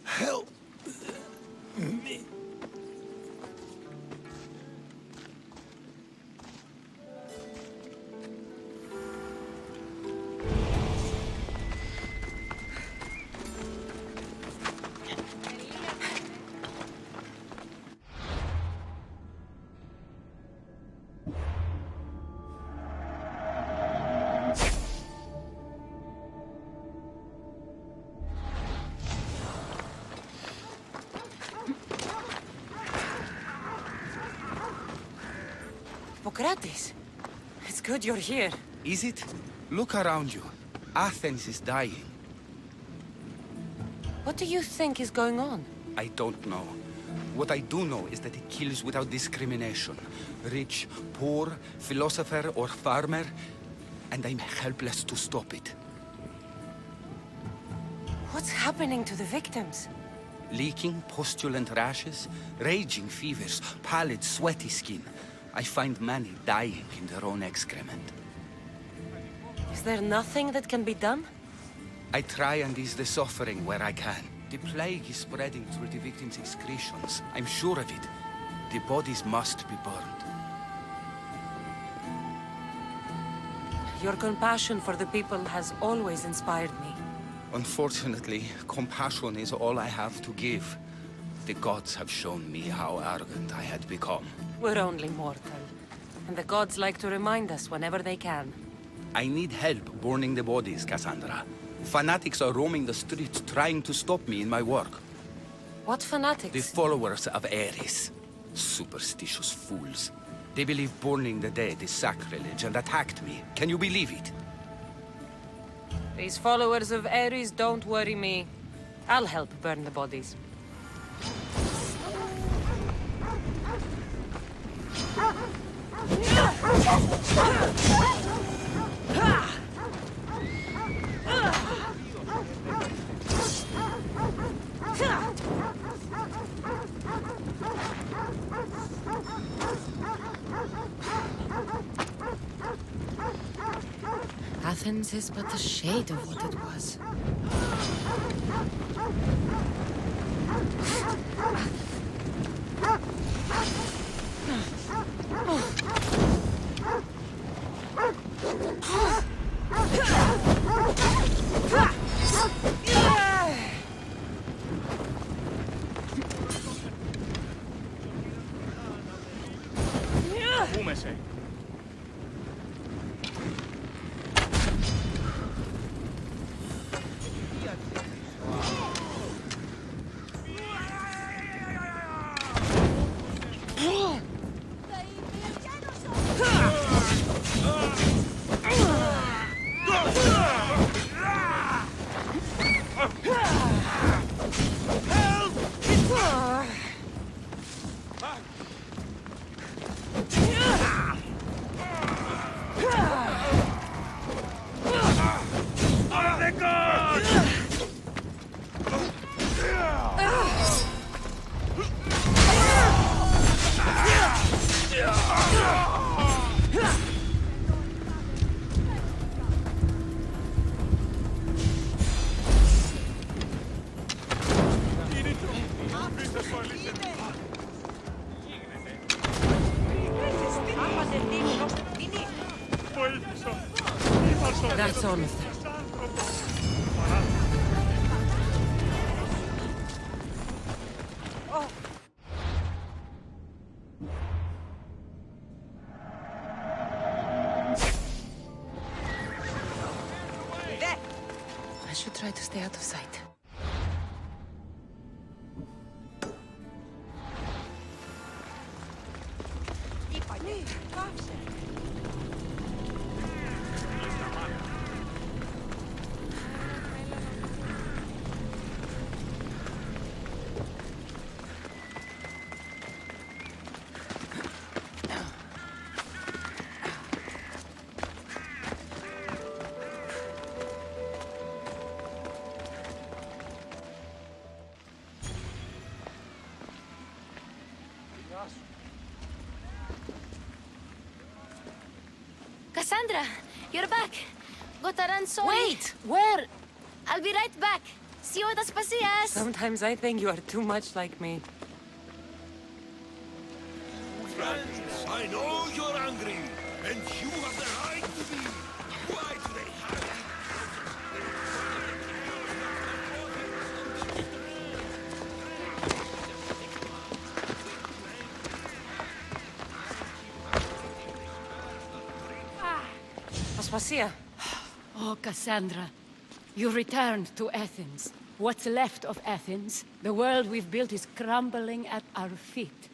Help me. Hippocrates, it's good you're here. Is it? Look around you. Athens is dying. What do you think is going on? I don't know. What I do know is that it kills without discrimination. Rich, poor, philosopher or farmer, and I'm helpless to stop it. What's happening to the victims? Leaking, postulant rashes, raging fevers, pallid, sweaty skin. I find many dying in their own excrement. Is there nothing that can be done? I try and ease the suffering where I can. The plague is spreading through the victims' excretions. I'm sure of it. The bodies must be burned. Your compassion for the people has always inspired me. Unfortunately, compassion is all I have to give. The gods have shown me how arrogant I had become. We're only mortal, and the gods like to remind us whenever they can. I need help burning the bodies, Cassandra. Fanatics are roaming the streets trying to stop me in my work. What fanatics? The followers of Ares. Superstitious fools. They believe burning the dead is sacrilege and attacked me. Can you believe it? These followers of Ares don't worry me. I'll help burn the bodies. Athens is but a shade of what it was. That's all of them. I should try to stay out of sight. Cassandra, you're back. Gotaran, sorry. Wait! Where? I'll be right back. See you at Aspasias. Sometimes I think you are too much like me. Friends, I know you're angry, and you have the right to be. Why do they have Aspasia. Oh, Cassandra, you returned to Athens. What's left of Athens? The world we've built is crumbling at our feet.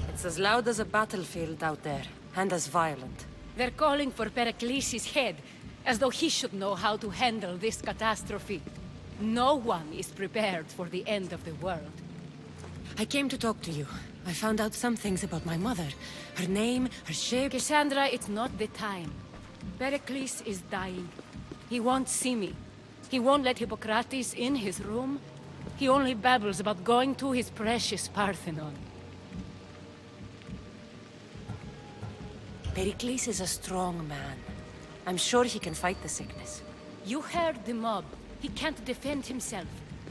It's as loud as a battlefield out there, and as violent. They're calling for Pericles' head, as though he should know how to handle this catastrophe. No one is prepared for the end of the world. I came to talk to you. I found out some things about my mother. Her name, her shape... Cassandra, it's not the time. Pericles is dying. He won't see me. He won't let Hippocrates in his room. He only babbles about going to his precious Parthenon. Pericles is a strong man. I'm sure he can fight the sickness. You heard the mob. He can't defend himself.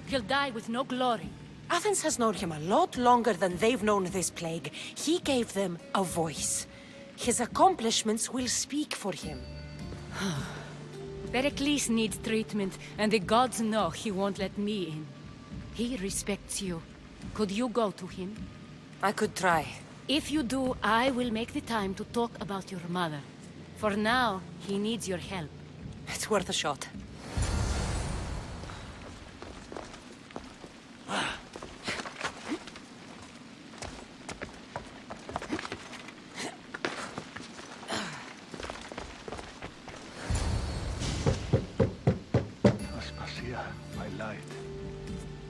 He'll die with no glory. Athens has known him a lot longer than they've known this plague. He gave them a voice. His accomplishments will speak for him. Pericles needs treatment, and the gods know he won't let me in. He respects you. Could you go to him? I could try. If you do, I will make the time to talk about your mother. For now, he needs your help. It's worth a shot. Aspasia, I lied.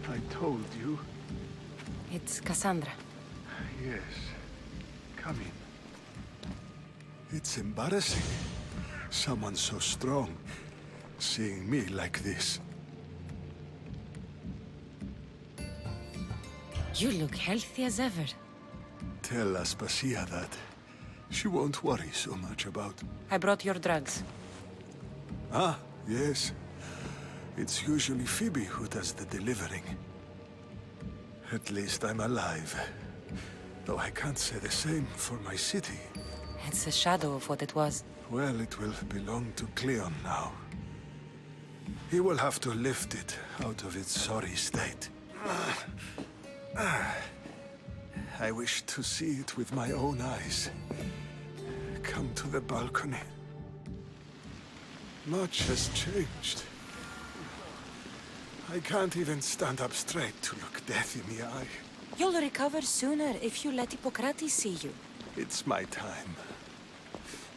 I told you. It's Cassandra. Yes. Come in. It's embarrassing. Someone so strong, seeing me like this. You look healthy as ever. Tell Aspasia that. She won't worry so much about... I brought your drugs. Ah, yes. It's usually Phoebe who does the delivering. At least I'm alive. Though I can't say the same for my city. It's a shadow of what it was. Well, it will belong to Cleon now. He will have to lift it out of its sorry state. I wish to see it with my own eyes. Come to the balcony. Much has changed. I can't even stand up straight to look death in the eye. You'll recover sooner if you let Hippocrates see you. It's my time.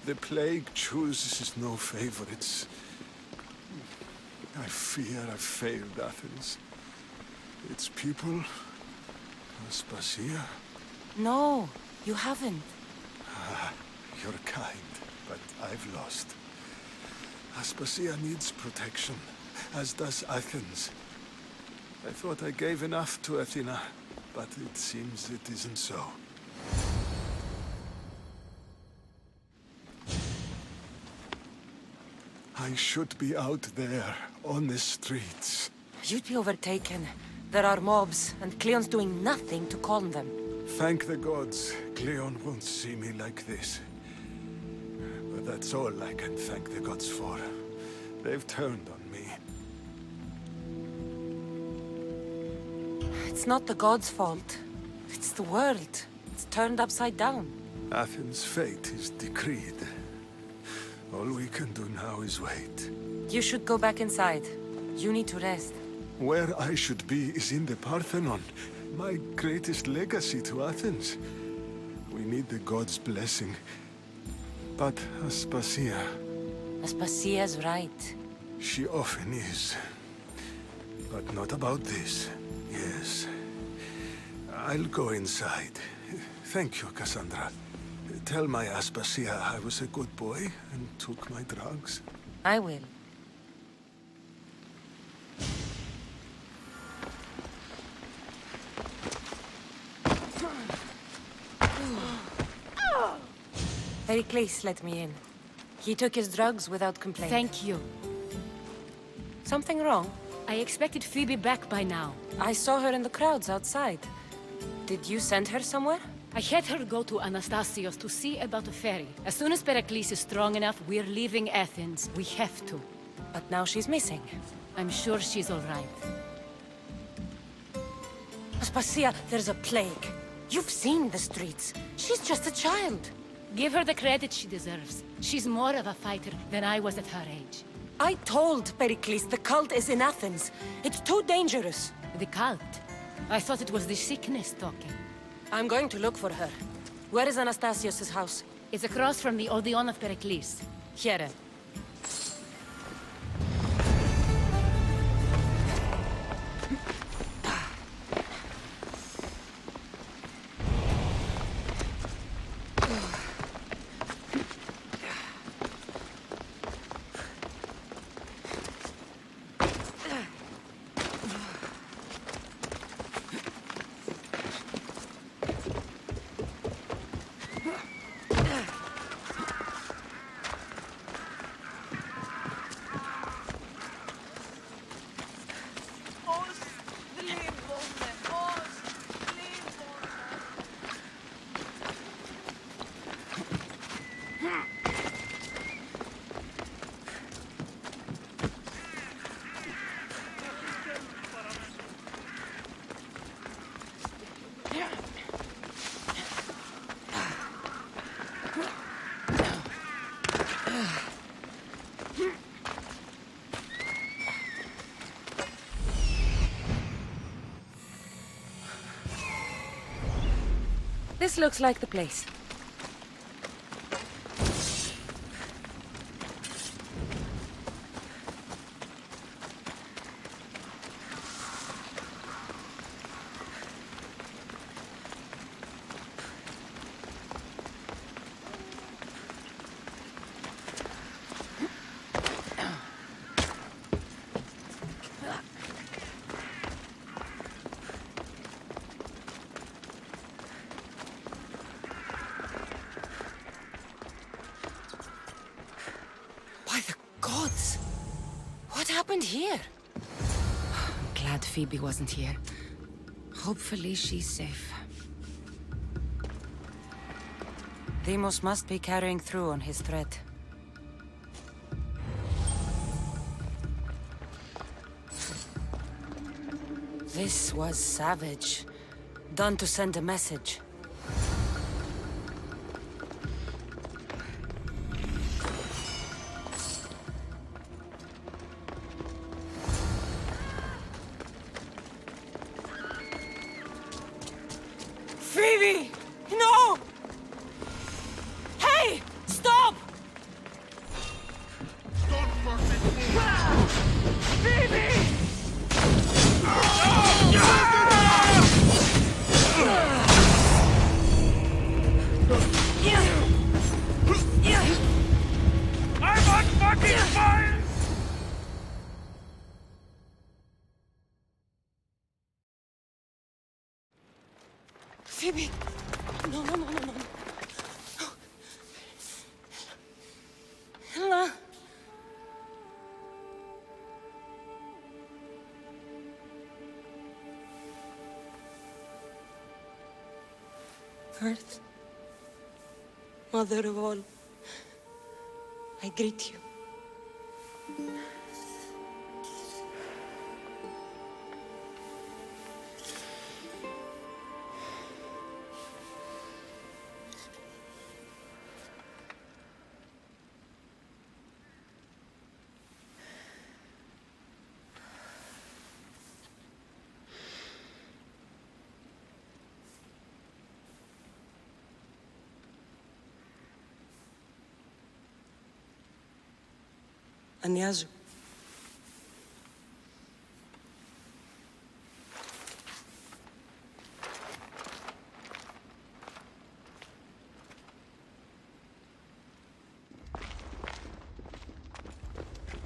The plague chooses no favorites. I fear I've failed Athens. Its people, Aspasia. No, you haven't. You're kind, but I've lost. Aspasia needs protection, as does Athens. I thought I gave enough to Athena, but it seems it isn't so. I should be out there, on the streets. You'd be overtaken. There are mobs, and Cleon's doing nothing to calm them. Thank the gods, Cleon won't see me like this. But that's all I can thank the gods for. They've turned on me. It's not the gods' fault. It's the world. It's turned upside down. Athens' fate is decreed. All we can do now is wait. You should go back inside. You need to rest. Where I should be is in the Parthenon, my greatest legacy to Athens. We need the gods' blessing. But Aspasia, Aspasia's right. she often is. But not about this. Yes. I'll go inside. Thank you, Cassandra. Tell my Aspasia I was a good boy and took my drugs. I will. Pericles let me in. He took his drugs without complaint. Thank you. Something wrong? I expected Phoebe back by now. I saw her in the crowds outside. Did you send her somewhere? I had her go to Anastasios to see about a ferry. As soon as Pericles is strong enough, we're leaving Athens. We have to. But now she's missing. I'm sure she's all right. Aspasia, there's a plague. You've seen the streets. She's just a child. Give her the credit she deserves. She's more of a fighter than I was at her age. I told Pericles the cult is in Athens. It's too dangerous. The cult? I thought it was the sickness talking. I'm going to look for her. Where is Anastasios' house? It's across from the Odeon of Pericles. Here. This looks like the place. By the gods! What happened here? I'm glad Phoebe wasn't here. Hopefully she's safe. Deimos must be carrying through on his threat. This was savage. Done to send a message. Phoebe! No! Hey! Stop! Phoebe! I'm on fucking fire! Phoebe! No, no, no, no, no. Ella! Earth, Mother of all, I greet you. Ανιάζω.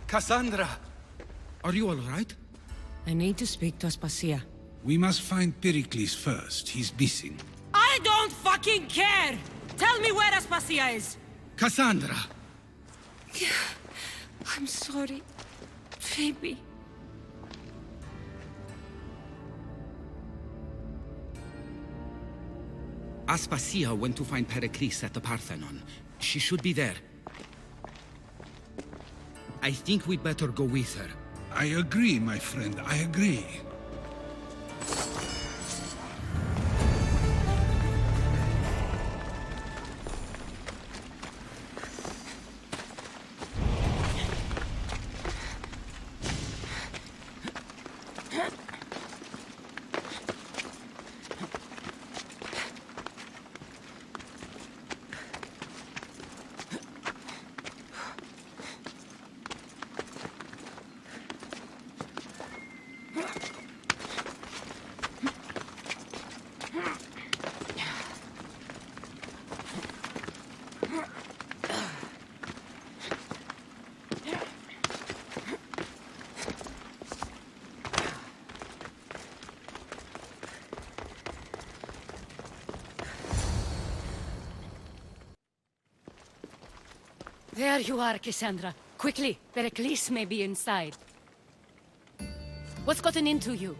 Cassandra! Are you all right? I need to speak to Aspasia. We must find Pericles first. He's missing. I don't fucking care! Tell me where Aspasia is! Cassandra! I'm sorry, Phoebe. Aspasia went to find Pericles at the Parthenon. She should be there. I think we'd better go with her. I agree, my friend, I agree. There you are, Cassandra. Quickly, Pericles may be inside. What's gotten into you?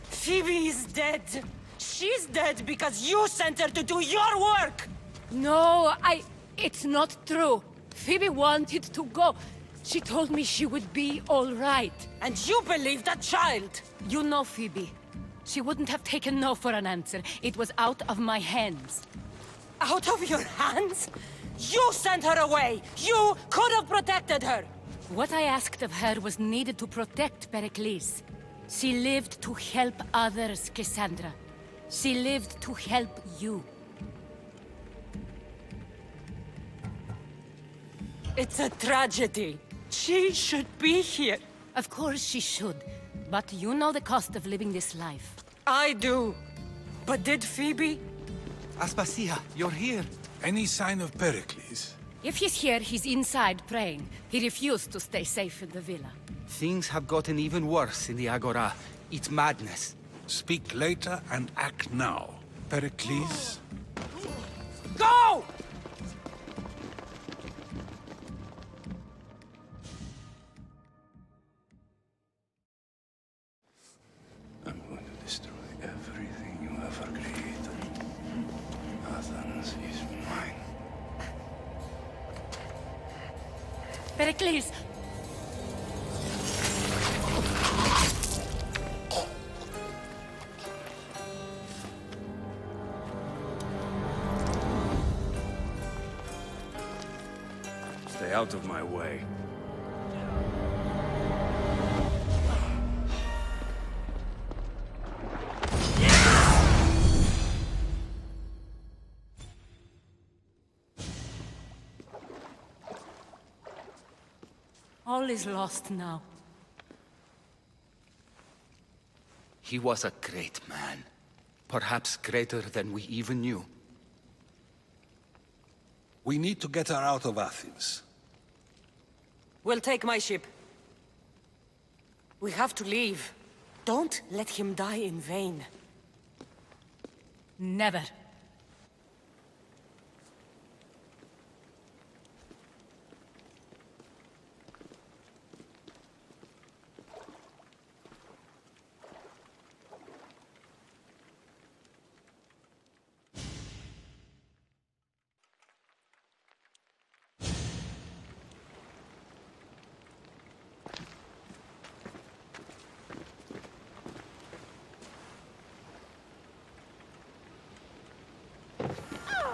Phoebe is dead. She's dead because you sent her to do your work. No, it's not true. Phoebe wanted to go. She told me she would be all right. And you believe that child. You know Phoebe. She wouldn't have taken no for an answer. It was out of my hands. Out of your hands? You sent her away. You could have protected her. What I asked of her was needed to protect Pericles. She lived to help others, Cassandra. She lived to help you. It's a tragedy. She should be here. Of course she should. But you know the cost of living this life. I do. But did Phoebe? Aspasia, you're here. Any sign of Pericles? If he's here, he's inside praying. He refused to stay safe in the villa. Things have gotten even worse in the Agora. It's madness. Speak later and act now. Pericles? Go! I'm going to destroy everything you ever created. Athens is mine. Pericles! Stay out of my way. All is lost now. He was a great man. Perhaps greater than we even knew. We need to get her out of Athens. We'll take my ship. We have to leave. Don't let him die in vain. Never.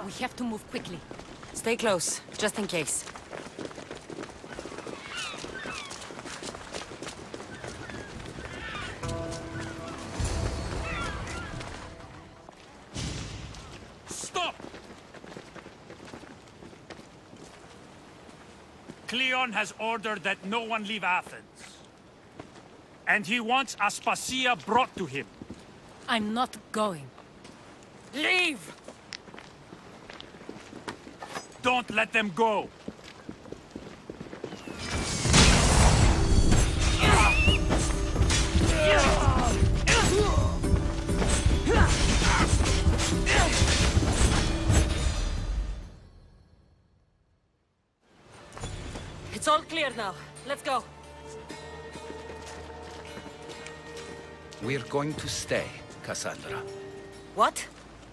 We have to move quickly. Stay close, just in case. Stop! Cleon has ordered that no one leave Athens. And he wants Aspasia brought to him. I'm not going. Leave! Don't let them go. clear now. Let's go. We're going to stay, Cassandra. What?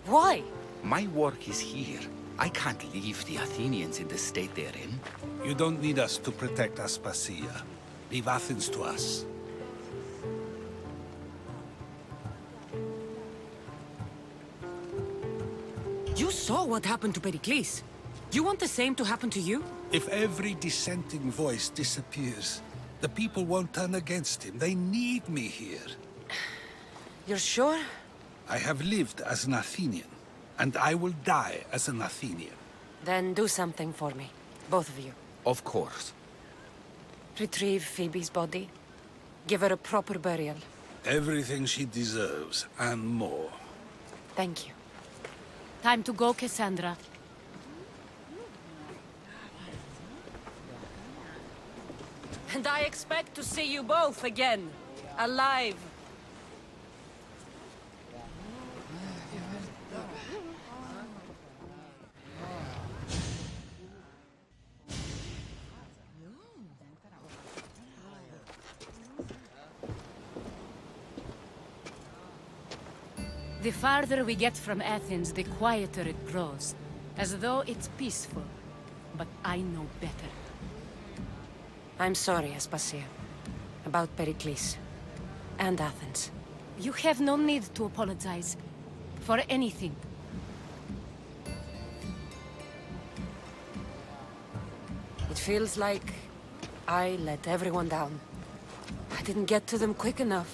Why? My work is here. I can't leave the Athenians in the state they're in. You don't need us to protect Aspasia. Leave Athens to us. You saw what happened to Pericles. You want the same to happen to you? If every dissenting voice disappears, the people won't turn against him. They need me here. You're sure? I have lived as an Athenian, and I will die as an Athenian. Then do something for me. Both of you. Of course. Retrieve Phoebe's body. Give her a proper burial. Everything she deserves, and more. Thank you. Time to go, Cassandra. And I expect to see you both again. Alive. The farther we get from Athens, the quieter it grows. As though it's peaceful. But I know better. I'm sorry, Aspasia. About Pericles. And Athens. You have no need to apologize. For anything. It feels like I let everyone down. I didn't get to them quick enough.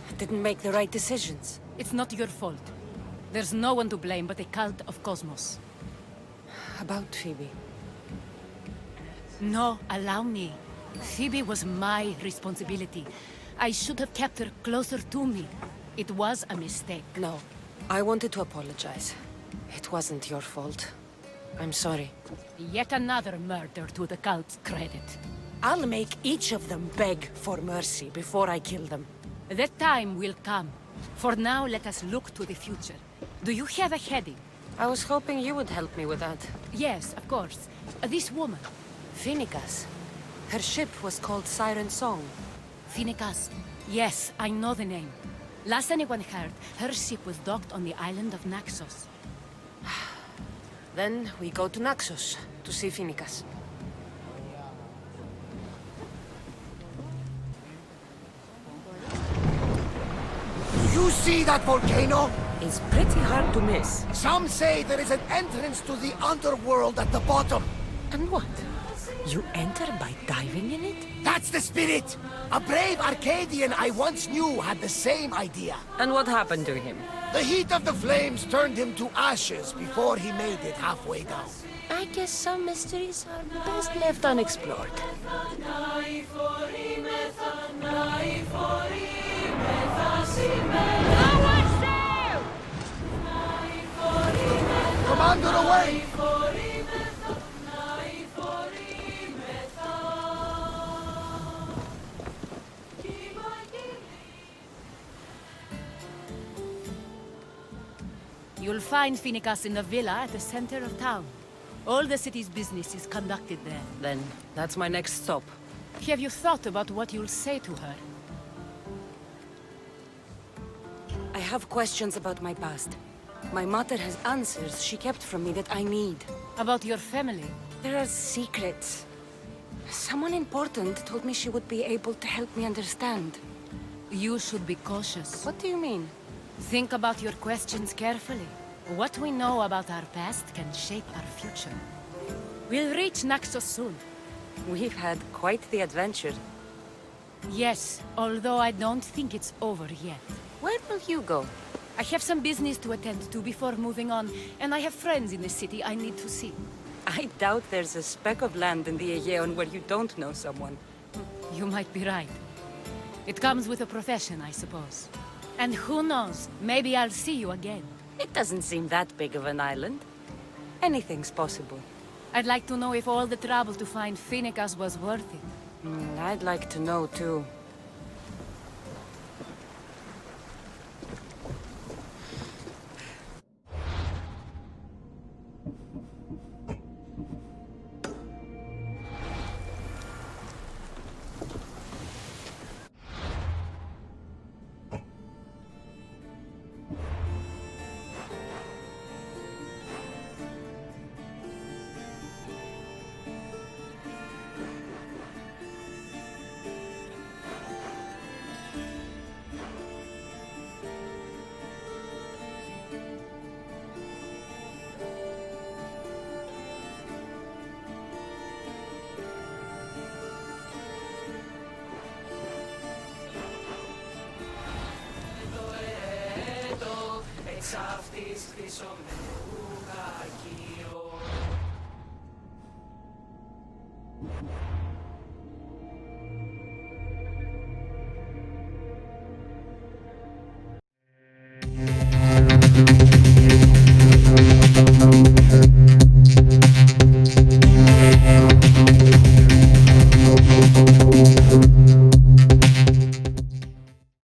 I didn't make the right decisions. It's not your fault. There's no one to blame but the cult of Cosmos. About Phoebe. No, allow me. Phoebe was my responsibility. I should have kept her closer to me. It was a mistake. No. I wanted to apologize. It wasn't your fault. I'm sorry. Yet another murder to the cult's credit. I'll make each of them beg for mercy before I kill them. That time will come. For now, let us look to the future. Do you have a heading? I was hoping you would help me with that. Yes, of course. This woman. Phoenicas. Her ship was called Siren Song. Phoenicas. Yes, I know the name. Last anyone heard, her ship was docked on the island of Naxos. Then we go to Naxos to see Phoenicas. You see that volcano? It's pretty hard to miss. Some say there is an entrance to the underworld at the bottom. And what? You enter by diving in it? That's the spirit! A brave Arcadian I once knew had the same idea. And what happened to him? The heat of the flames turned him to ashes before he made it halfway down. I guess some mysteries are best left unexplored. Commander, away! You'll find Phoenicas in the villa at the center of town. All the city's business is conducted there. Then, that's my next stop. Have you thought about what you'll say to her? I have questions about my past. My mother has answers she kept from me that I need. About your family? There are secrets. Someone important told me she would be able to help me understand. You should be cautious. What do you mean? Think about your questions carefully. What we know about our past can shape our future. We'll reach Naxos soon. We've had quite the adventure. Yes, although I don't think it's over yet. Where will you go? I have some business to attend to before moving on, and I have friends in the city I need to see. I doubt there's a speck of land in the Aegean where you don't know someone. You might be right. It comes with a profession, I suppose. And who knows, maybe I'll see you again. It doesn't seem that big of an island. Anything's possible. I'd like to know if all the trouble to find Phoenicas was worth it. I'd like to know, too. αυτής χρυσομενού.